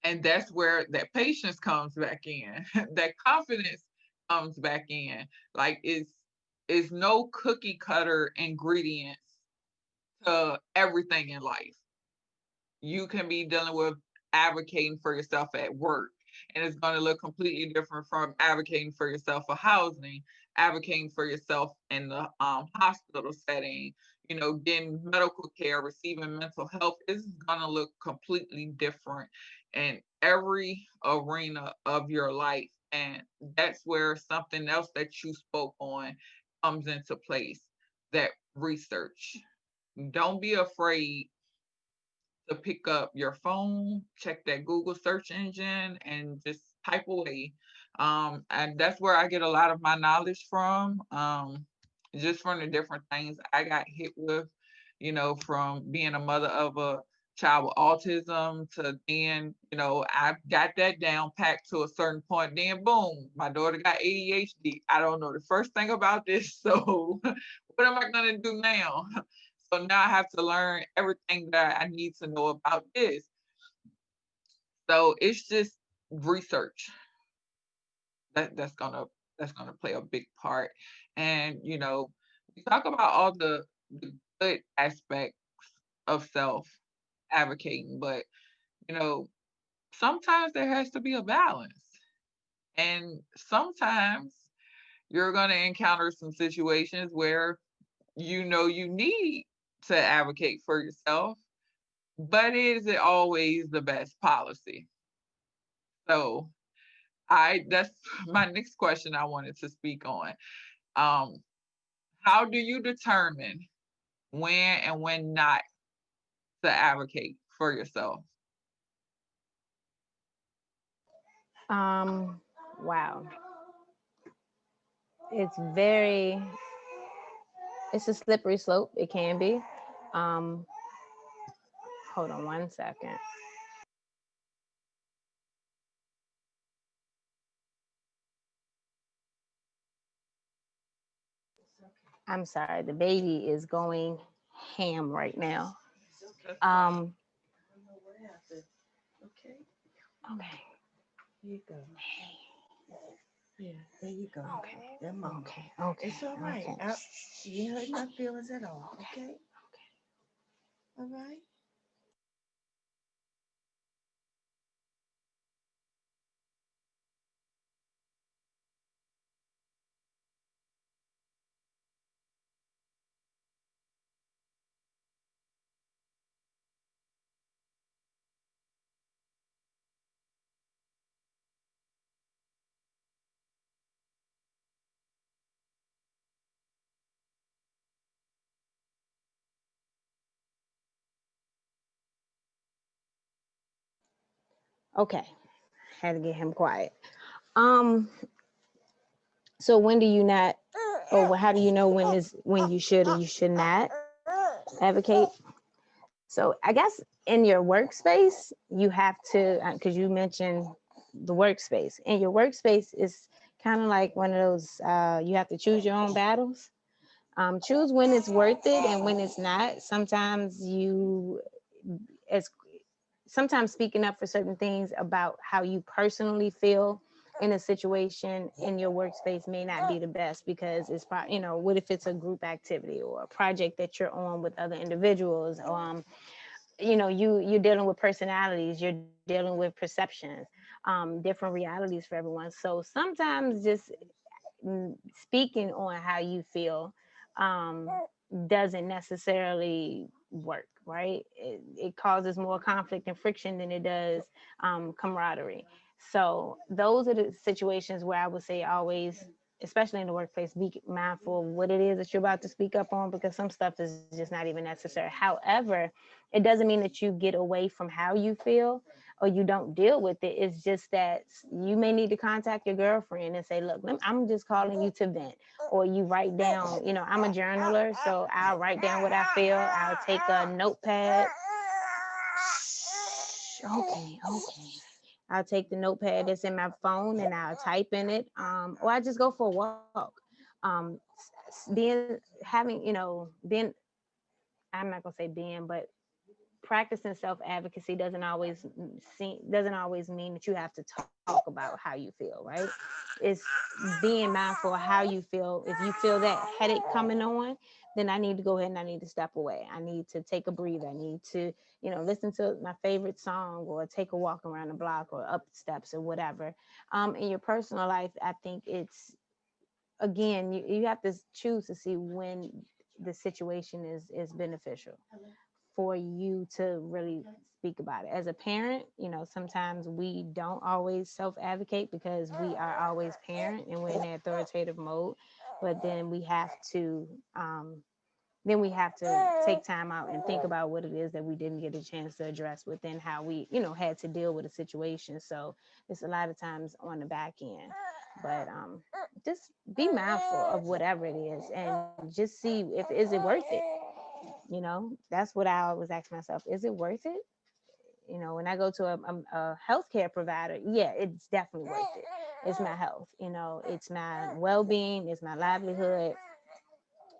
And that's where that patience comes back in, that confidence comes back in. Like it's no cookie cutter ingredients to everything in life. You can be dealing with advocating for yourself at work, and it's going to look completely different from advocating for yourself for housing, advocating for yourself in the hospital setting, getting medical care, receiving mental health. Is going to look completely different in every arena of your life. And that's where something else that you spoke on comes into place, that research. Don't be afraid to pick up your phone, check that Google search engine, and just type away. And that's where I get a lot of my knowledge from, just from the different things I got hit with, from being a mother of a child with autism to then, I got that down packed to a certain point. Then, boom, my daughter got ADHD. I don't know the first thing about this. So, what am I going to do now? So now I have to learn everything that I need to know about this. So it's just research that's gonna play a big part. And we talk about all the good aspects of self advocating, but you know, sometimes there has to be a balance. And sometimes you're gonna encounter some situations where you need to advocate for yourself, but is it always the best policy? So that's my next question I wanted to speak on. Um, how do you determine when and when not to advocate for yourself? Wow. It's very, it's a slippery slope. It can be. Um, hold on one second. I'm sorry, the baby is going ham right now. That's fine. Um, Okay, okay, here you go. Yeah, there you go. okay, That mama. okay, It's all right. okay, You ain't hurt my feelings at all. okay. Okay, all right. Okay, had to get him quiet. Um, so when do you not, or how do you know when you should or you should not advocate? So I guess in your workspace, you have to, because you mentioned the workspace. In your workspace is kind of like one of those, you have to choose your own battles. Choose when it's worth it and when it's not. As sometimes speaking up for certain things about how you personally feel in a situation in your workspace may not be the best because what if it's a group activity or a project that you're on with other individuals. You're dealing with personalities, you're dealing with perceptions, different realities for everyone. So sometimes just speaking on how you feel um, doesn't necessarily work, right? It causes more conflict and friction than it does camaraderie. So those are the situations where I would say always, especially in the workplace, be mindful of what it is that you're about to speak up on because some stuff is just not even necessary. However, it doesn't mean that you get away from how you feel or you don't deal with it. It's just that you may need to contact your girlfriend and say, look, I'm just calling you to vent. Or you write down, I'm a journaler, so I'll write down what I feel. I'll take a notepad. Okay. I'll take the notepad that's in my phone and I'll type in it. Or I just go for a walk. Being, I'm not gonna say being, but practicing self-advocacy doesn't always mean that you have to talk about how you feel, right? It's being mindful of how you feel. If you feel that headache coming on, then I need to go ahead and I need to step away. I need to take a breather. I need to listen to my favorite song or take a walk around the block or up steps or whatever. In your personal life, I think it's, again, you have to choose to see when the situation is beneficial for you to really speak about it. As a parent, sometimes we don't always self-advocate because we are always parent and we're in the authoritative mode. But then we have to take time out and think about what it is that we didn't get a chance to address within how we, had to deal with a situation. So it's a lot of times on the back end. But just be mindful of whatever it is and just see if is it worth it. That's what I always ask myself. Is it worth it? When I go to a healthcare provider, yeah, it's definitely worth it. It's my health, it's my well-being, it's my livelihood.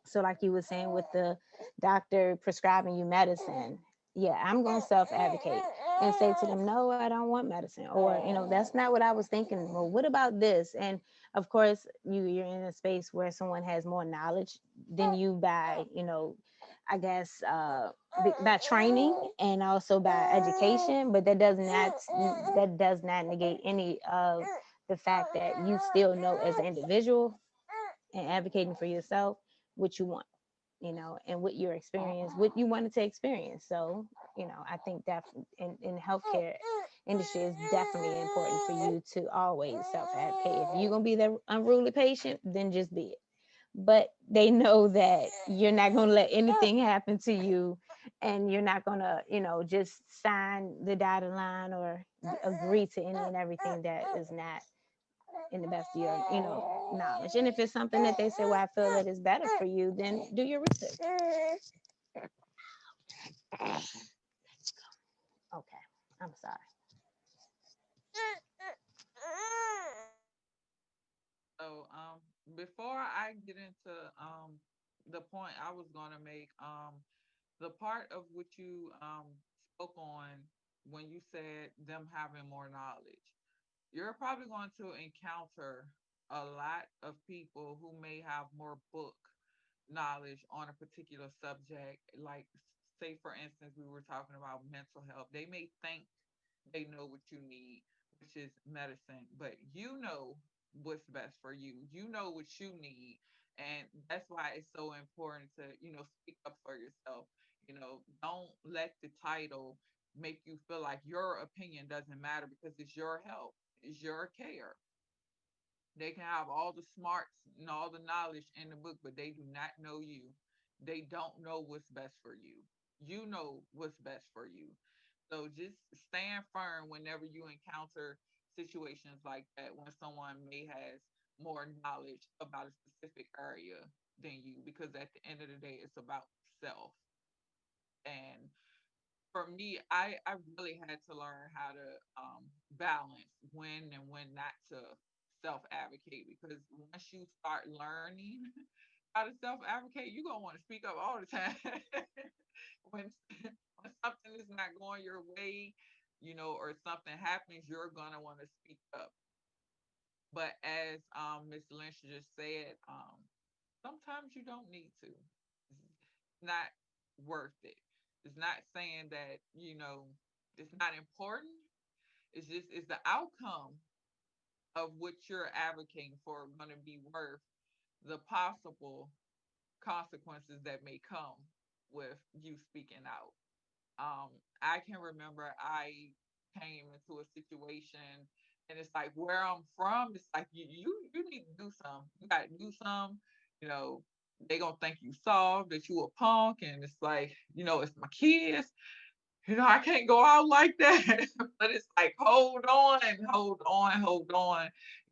So like you were saying with the doctor prescribing you medicine, yeah, I'm going to self-advocate and say to them, no, I don't want medicine. Or, that's not what I was thinking. Well, what about this? And of course, you're in a space where someone has more knowledge than you by, I guess, by training and also by education, but that does not negate any of the fact that you still know as an individual and advocating for yourself what you want. and what your experience, what you wanted to experience. So, I think that in healthcare industry is definitely important for you to always self-advocate. If you're gonna be the unruly patient, then just be it. But they know that you're not gonna let anything happen to you, and you're not gonna, just sign the dotted line or agree to any and everything that is not in the best of your, knowledge. And if it's something that they say, well, I feel that is better for you, then do your research. Okay, I'm sorry. So before I get into the point I was gonna make, the part of what you spoke on when you said them having more knowledge, you're probably going to encounter a lot of people who may have more book knowledge on a particular subject. Like, say, for instance, we were talking about mental health. They may think they know what you need, which is medicine, but you know what's best for you. You know what you need. And that's why it's so important to, speak up for yourself. Don't let the title make you feel like your opinion doesn't matter, because it's your health, it's your care. They can have all the smarts and all the knowledge in the book, but they do not know you. They don't know what's best for you. You know what's best for you. So just stand firm whenever you encounter situations like that, when someone may has more knowledge about a specific area than you, because at the end of the day, it's about self. And for me, I really had to learn how to balance when and when not to self advocate, because once you start learning how to self advocate, you're gonna want to speak up all the time. when when something is not going your way, or something happens, you're gonna want to speak up. But as Miss Lynch just said, sometimes you don't need to. It's not worth it. It's not saying that, it's not important. It's the outcome of what you're advocating for going to be worth the possible consequences that may come with you speaking out. I can remember I came into a situation, and it's like, where I'm from, it's like you need to do something. You gotta do something, you know, they gonna think you soft, that you a punk, and it's like, it's my kids. I can't go out like that. But it's like, hold on, hold on, hold on.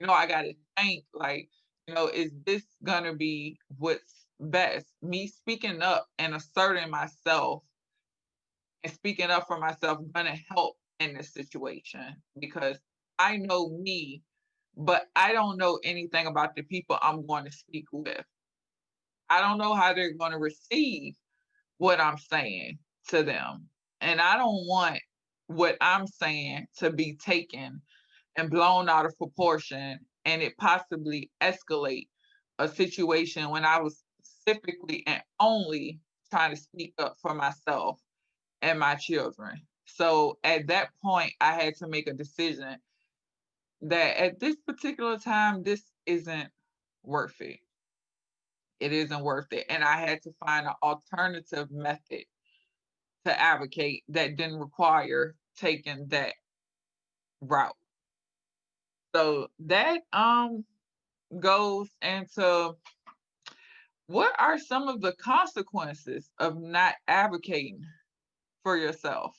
I gotta think, like, is this gonna be what's best? Me speaking up and asserting myself and speaking up for myself gonna help in this situation, because I know me, but I don't know anything about the people I'm going to speak with. I don't know how they're going to receive what I'm saying to them. And I don't want what I'm saying to be taken and blown out of proportion, and it possibly escalate a situation when I was specifically and only trying to speak up for myself and my children. So at that point, I had to make a decision that at this particular time, this isn't worth it. It isn't worth it. And I had to find an alternative method to advocate that didn't require taking that route. So that goes into, what are some of the consequences of not advocating for yourself?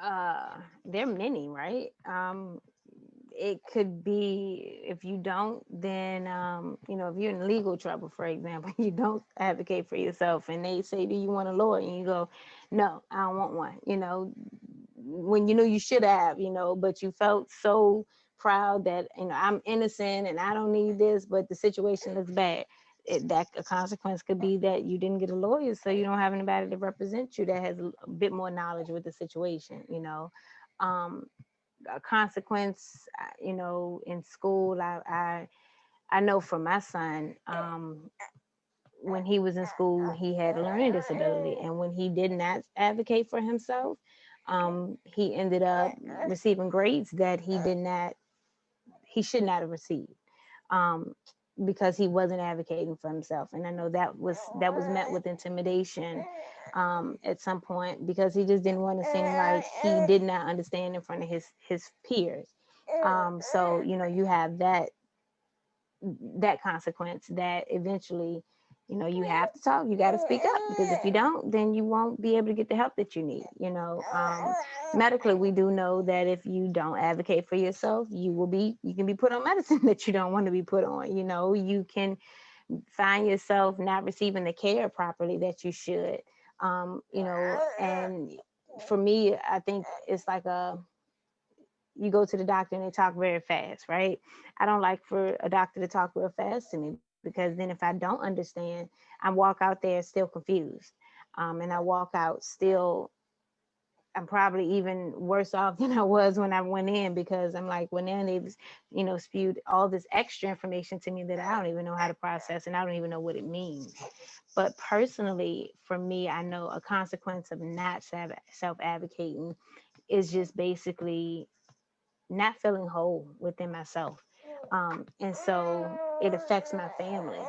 There are many, right? It could be, if you don't, then if you're in legal trouble, for example, you don't advocate for yourself, and they say, do you want a lawyer? And you go, no, I don't want one. When you should have, but you felt so proud that, I'm innocent and I don't need this, but the situation looks bad. That a consequence could be that you didn't get a lawyer, so you don't have anybody to represent you that has a bit more knowledge with the situation. Um, a consequence, in school, I know for my son, when he was in school, he had a learning disability, and when he did not advocate for himself, he ended up receiving grades that he should not have received. um, because he wasn't advocating for himself. And I know that was met with intimidation at some point, because he just didn't want to seem like he did not understand in front of his peers. So you have that consequence, that eventually you have to talk, you got to speak up, because if you don't, then you won't be able to get the help that you need. Medically, we do know that if you don't advocate for yourself, you can be put on medicine that you don't want to be put on. You can find yourself not receiving the care properly that you should. And for me, I think it's like you go to the doctor and they talk very fast, right? I don't like for a doctor to talk real fast to me, because then if I don't understand, I walk out there still confused. And I walk out still, I'm probably even worse off than I was when I went in, because I'm like, well, now they've, spewed all this extra information to me that I don't even know how to process, and I don't even know what it means. But personally, for me, I know a consequence of not self-advocating is just basically not feeling whole within myself. And so it affects my family.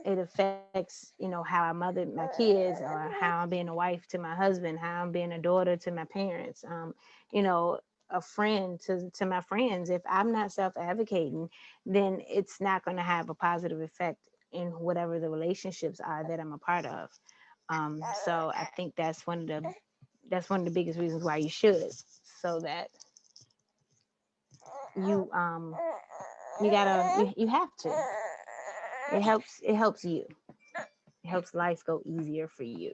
It affects, how I mother my kids, or how I'm being a wife to my husband, how I'm being a daughter to my parents, you know, a friend to my friends. If I'm not self-advocating, then it's not going to have a positive effect in whatever the relationships are that I'm a part of. So I think that's one of the biggest reasons why you should, so that you you have to. It helps you. It helps life go easier for you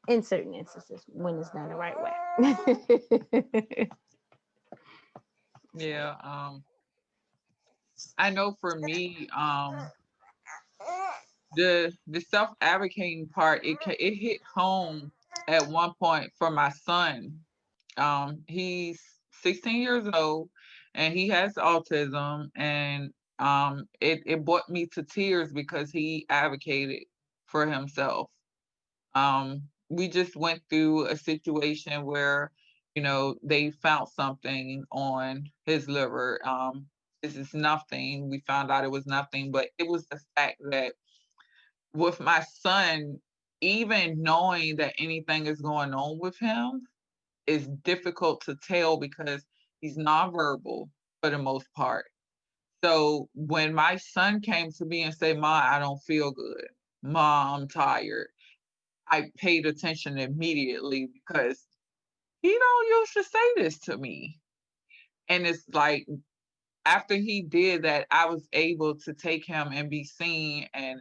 in certain instances when it's done the right way. Yeah. I know for me, the self advocating part, it hit home at one point for my son. He's 16 years old, and he has autism, and it brought me to tears because he advocated for himself. We just went through a situation where, they found something on his liver. This is nothing. We found out it was nothing, but it was the fact that with my son, even knowing that anything is going on with him is difficult to tell because he's nonverbal for the most part. So when my son came to me and said, "Ma, I don't feel good. Ma, I'm tired," I paid attention immediately because he don't used to say this to me. And it's like after he did that, I was able to take him and be seen and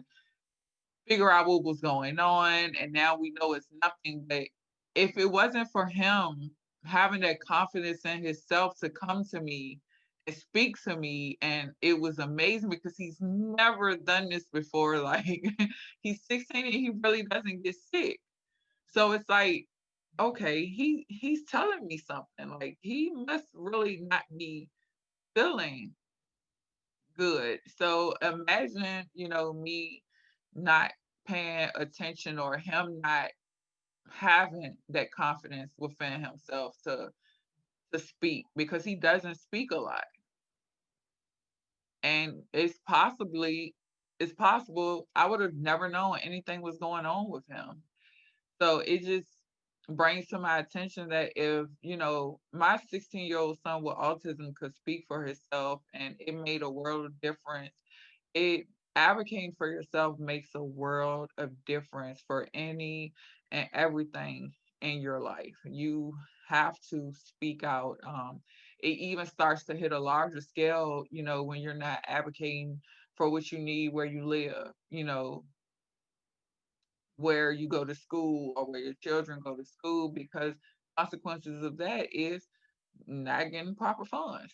figure out what was going on. And now we know it's nothing. But if it wasn't for him having that confidence in himself to come to me and speak to me, and it was amazing because he's never done this before. Like he's 16 and he really doesn't get sick. So it's like, okay, he's telling me something. Like he must really not be feeling good. So imagine, me not paying attention or him not having that confidence within himself to speak because he doesn't speak a lot. And it's possible I would have never known anything was going on with him. So it just brings to my attention that if, my 16-year-old son with autism could speak for himself and it made a world of difference, it advocating for yourself makes a world of difference for any and everything in your life. You have to speak out. It even starts to hit a larger scale, when you're not advocating for what you need where you live, where you go to school or where your children go to school, because consequences of that is not getting proper funds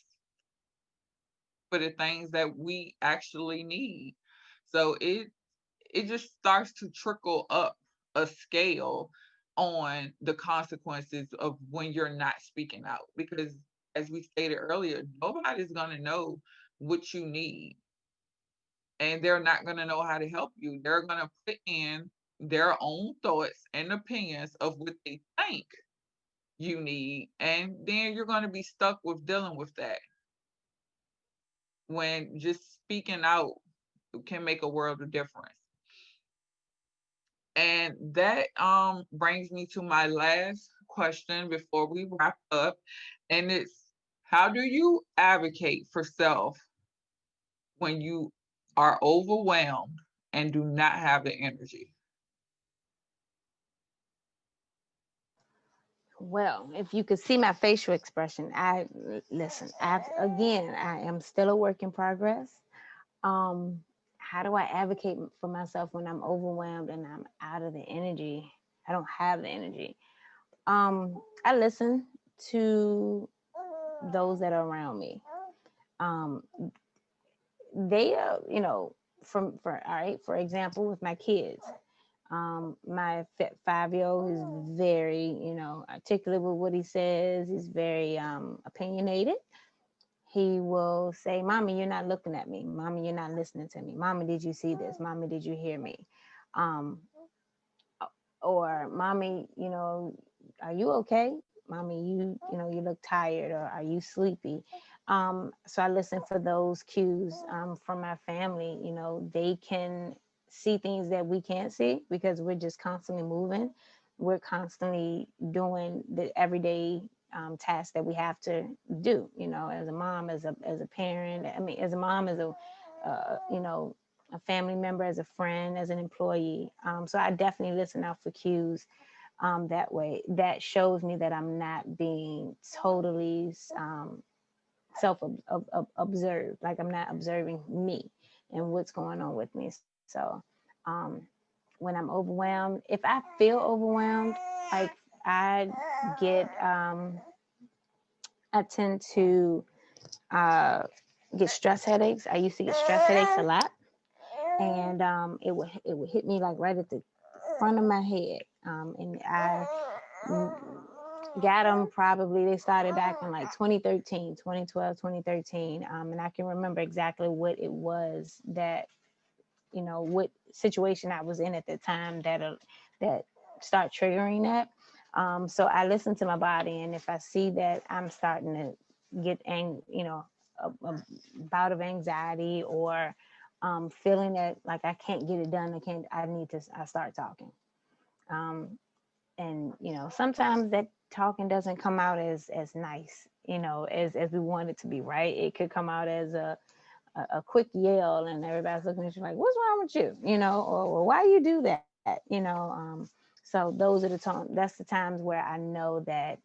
for the things that we actually need. So it just starts to trickle up a scale on the consequences of when you're not speaking out, because as we stated earlier, nobody's going to know what you need, and they're not going to know how to help you. They're going to put in their own thoughts and opinions of what they think you need, and then you're going to be stuck with dealing with that. when just speaking out can make a world of difference. And that brings me to my last question before we wrap up. And it's, how do you advocate for self when you are overwhelmed and do not have the energy? Well, if you could see my facial expression, listen. I am still a work in progress. Um, how do I advocate for myself when I'm overwhelmed and I'm out of the energy? I don't have the energy. I listen to those that are around me. Um, they, for all right, for example, with my kids, my 5-year old is very, articulate with what he says. He's very opinionated. He will say, "Mommy, you're not looking at me. Mommy, you're not listening to me. Mommy, did you see this? Mommy, did you hear me?" Um, or "Mommy, are you okay? Mommy, you look tired, or are you sleepy?" So I listen for those cues from my family. They can see things that we can't see because we're just constantly moving. We're constantly doing the everyday tasks that we have to do. As a mom, as a parent. I mean, as a mom, as a family member, as a friend, as an employee. So I definitely listen out for cues that way. That shows me that I'm not being totally self observed, like I'm not observing me and what's going on with me. So um, when I'm overwhelmed, if I feel overwhelmed, like I get, I tend to uh, get stress headaches. I used to get stress headaches a lot, and it would hit me like right at the front of my head. And I got them probably, they started back in like 2013, 2012, 2013. And I can remember exactly what it was that, what situation I was in at the time that start triggering that. So I listen to my body, and if I see that I'm starting to get a bout of anxiety, or feeling that like I can't get it done, I start talking. Um, and sometimes that talking doesn't come out as nice, as we want it to be, right? It could come out as a quick yell, and everybody's looking at you like, "What's wrong with you?" Or "Well, why you do that?" So those are that's the times where I know that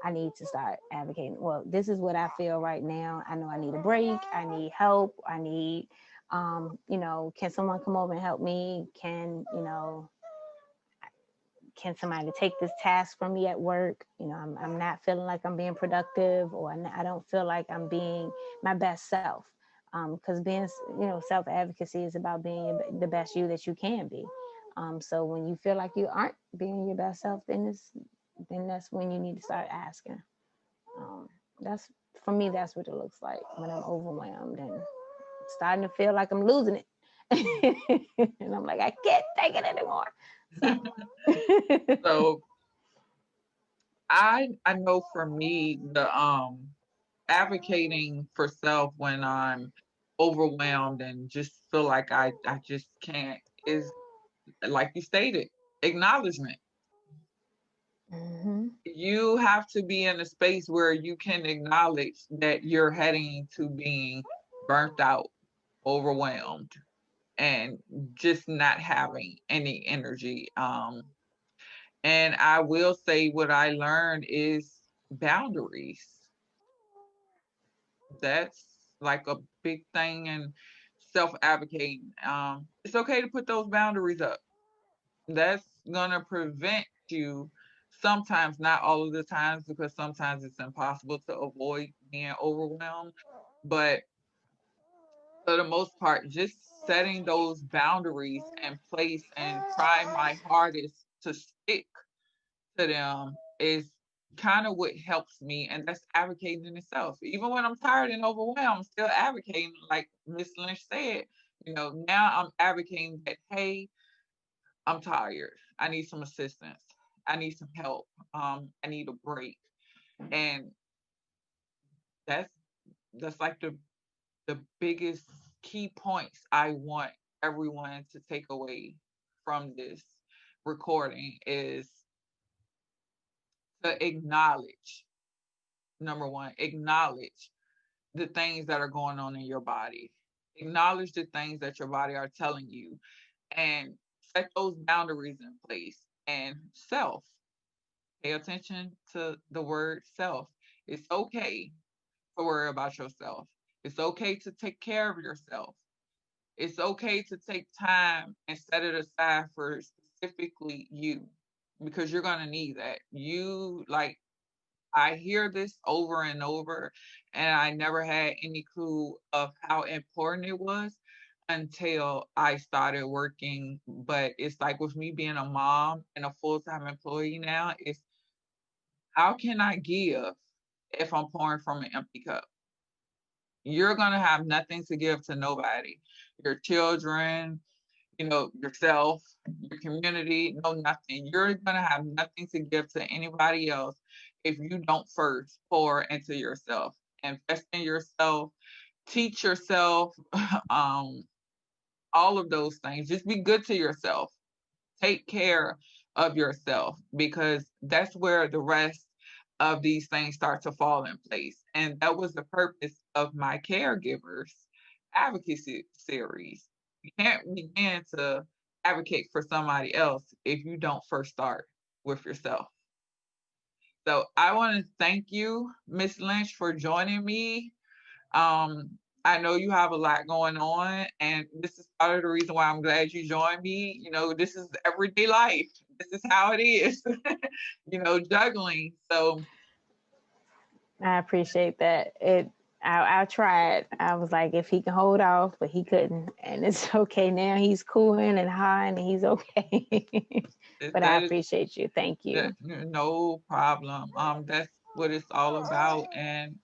I need to start advocating. Well, this is what I feel right now. I know I need a break. I need help. I need, can someone come over and help me? Can somebody take this task from me at work? I'm not feeling like I'm being productive, or I don't feel like I'm being my best self. Because being, self-advocacy is about being the best you that you can be. So when you feel like you aren't being your best self, then that's when you need to start asking. Um, that's for me. That's what it looks like when I'm overwhelmed and starting to feel like I'm losing it, and I'm like, I can't take it anymore. So. So I know for me, the advocating for self when I'm overwhelmed and just feel like I just can't is, like you stated, acknowledgement. Mm-hmm. You have to be in a space where you can acknowledge that you're heading to being burnt out, overwhelmed, and just not having any energy. And I will say what I learned is boundaries. That's like a big thing in self advocating. It's okay to put those boundaries up. That's gonna prevent you sometimes, not all of the times, because sometimes it's impossible to avoid being overwhelmed. But for the most part, just setting those boundaries in place and trying my hardest to stick to them is kind of what helps me. And that's advocating in itself. Even when I'm tired and overwhelmed, I'm still advocating, like Miss Lynch said. Now I'm advocating that, hey, I'm tired. I need some assistance. I need some help. I need a break. And that's that's like the biggest key points I want everyone to take away from this recording is to acknowledge, number one, acknowledge the things that are going on in your body. Acknowledge the things that your body are telling you and set those boundaries in place. And self, pay attention to the word self. It's okay to worry about yourself. It's okay to take care of yourself. It's okay to take time and set it aside for specifically you because you're going to need that. You, like, I hear this over and over, and I never had any clue of how important it was until I started working. But it's like with me being a mom and a full-time employee now, it's how can I give if I'm pouring from an empty cup? You're going to have nothing to give to nobody. Your children, yourself, your community, no nothing. You're going to have nothing to give to anybody else if you don't first pour into yourself, invest in yourself, teach yourself, all of those things. Just be good to yourself. Take care of yourself because that's where the rest of these things start to fall in place. And that was the purpose of my caregivers advocacy series. You can't begin to advocate for somebody else if you don't first start with yourself. So I want to thank you, Miss Lynch, for joining me. Um, I know you have a lot going on, and this is part of the reason why I'm glad you joined me. This is everyday life. This is how it is, juggling. So I appreciate that. I tried. I was like, if he can hold off, but he couldn't, and it's okay now. He's cooling and high, and he's okay. But I appreciate you. Thank you. No problem. That's what it's all about, and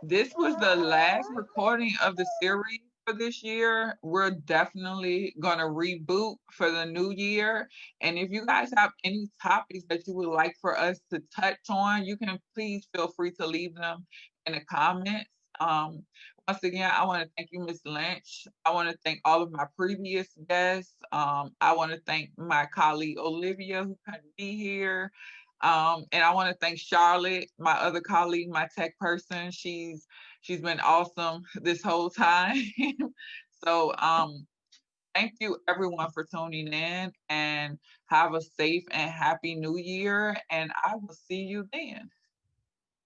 this was the last recording of the series for this year. We're definitely gonna reboot for the new year. And if you guys have any topics that you would like for us to touch on, you can please feel free to leave them in the comments. Once again, I want to thank you, Ms. Lynch. I want to thank all of my previous guests. I want to thank my colleague Olivia, who couldn't be here. And I want to thank Charlotte, my other colleague, my tech person. She's been awesome this whole time. So thank you everyone for tuning in, and have a safe and happy new year. And I will see you then.